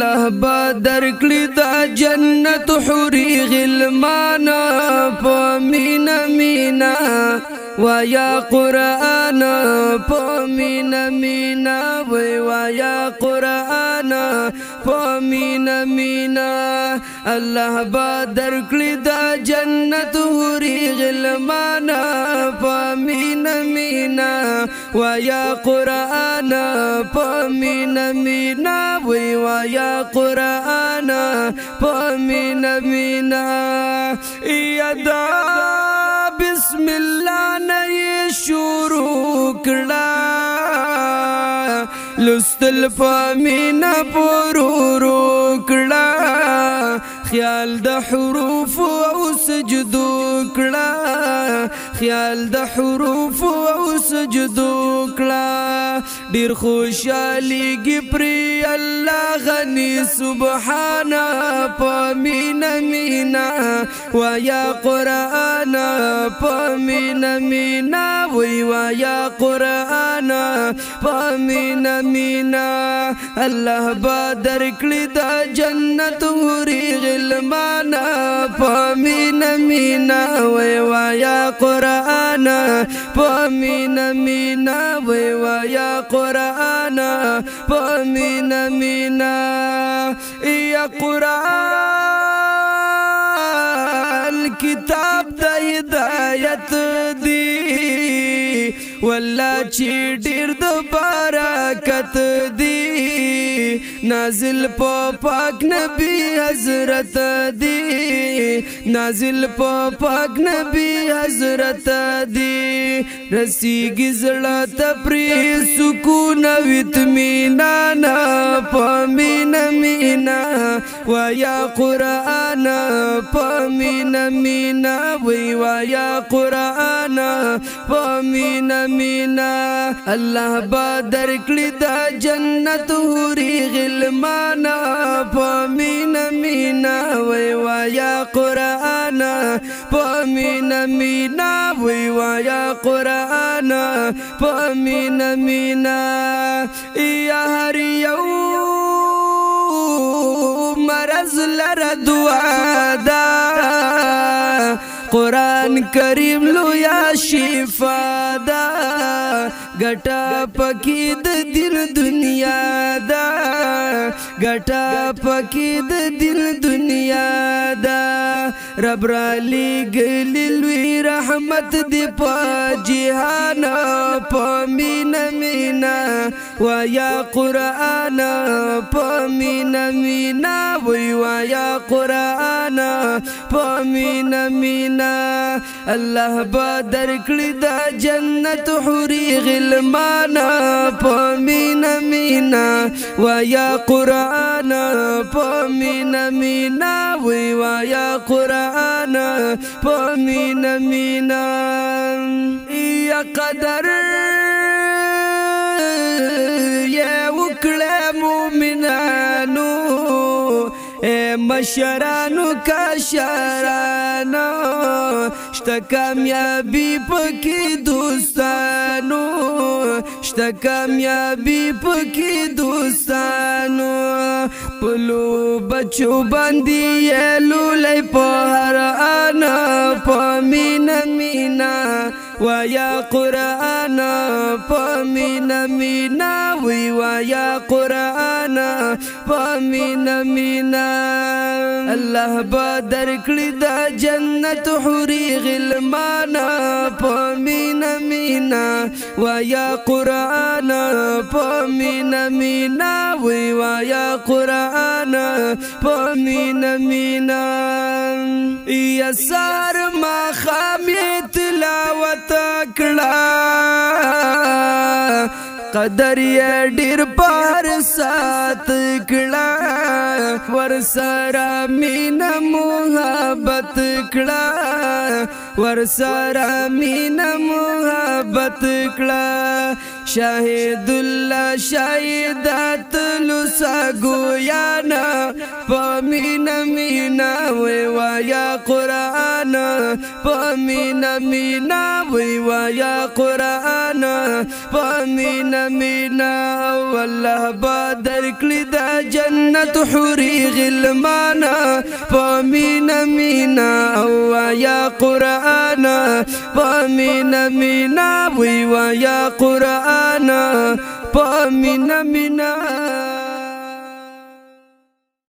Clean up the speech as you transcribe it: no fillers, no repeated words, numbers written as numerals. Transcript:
الله با درکړي دا جنت حوري غلمانا په مینا مینا ويا قرآن پمینا مینا ويا قرآن پمینا مینا الله با درکړي دا جنت حوري غلمانا پمینا مینا ويا قرآن پمینا مینا ويا قرآن پمینا مینا یدا بسم الله نه شروع کړه لستل پمینا پرورو کړه خیال د حروف او سجدو کړه خیال د حروف او سجدو کړه ډیر خوشالي پری الله غني سبحان پمینا مینا ويا قرآن پمینا مینا ويا قرآن پمینا مینا الله با درکړي دا جنت حوري غلمانا پمینا مینا ويا قرآن پمینا مینا ويا قرآن پمینا مینا یا قرآن کتاب د هدایت دی والله چې ډیر د برکت دی نازل په پاک نبی حضرت دی نازل په پاک نبی حضرت دی رسیږي زړه ته پرې سکون او اطمینان پمینا مینا ويا قرآن پمینا مینا ويا قرآن پمینا مینا الله با درکړي دا جنت حوري غلمانا پمینا مینا ويا قرآن پمینا مینا ويا قرآن پمینا مینا یا هر یو مرض لره دعا دا قرآن کریم لویا شفا دا گٹا پکی د دل دنیا دا گٹا پکی د دل دنیا دا رب را لګلی لوی رحمت دی په جهان پمینا مینا ويا قرآن پمینا مینا ويا قرآن پمینا مینا الله با درکړي دا جنت حوري غلمانا پمینا مینا ويا قرآن پمینا مینا ويا قرآن پمینا مینا یا قدر یا وکړه مومنانو مشرانو کشرانو شته کامیابی پکی دوستانو شته کامیابی پکی دوستانو پلو بچو باندې لولای په هر انا پمینا مینا ويا قرآن پمینا مینا ويا قرآن پمینا مینا الله با درکړي دا جنت حوري غلمانا پمینا مینا ويا قرآن پمینا مینا ويا قرآن پمینا مینا یا سار ما خامې تلاوت کړه قدر یې ډیر پر سات کړه ور سره مینا محبت کړه ور سره مینا محبت کړه شاهد الله شاهدات لسا گویانا پمینا مینا ويا قرآن پمینا مینا وی ویا قرآن پمینا مینا والله با درکلی دا جنت حوری غلمانا پمینا مینا ویا قرآن پمینا مینا وی ویا قرآن پمینا مینا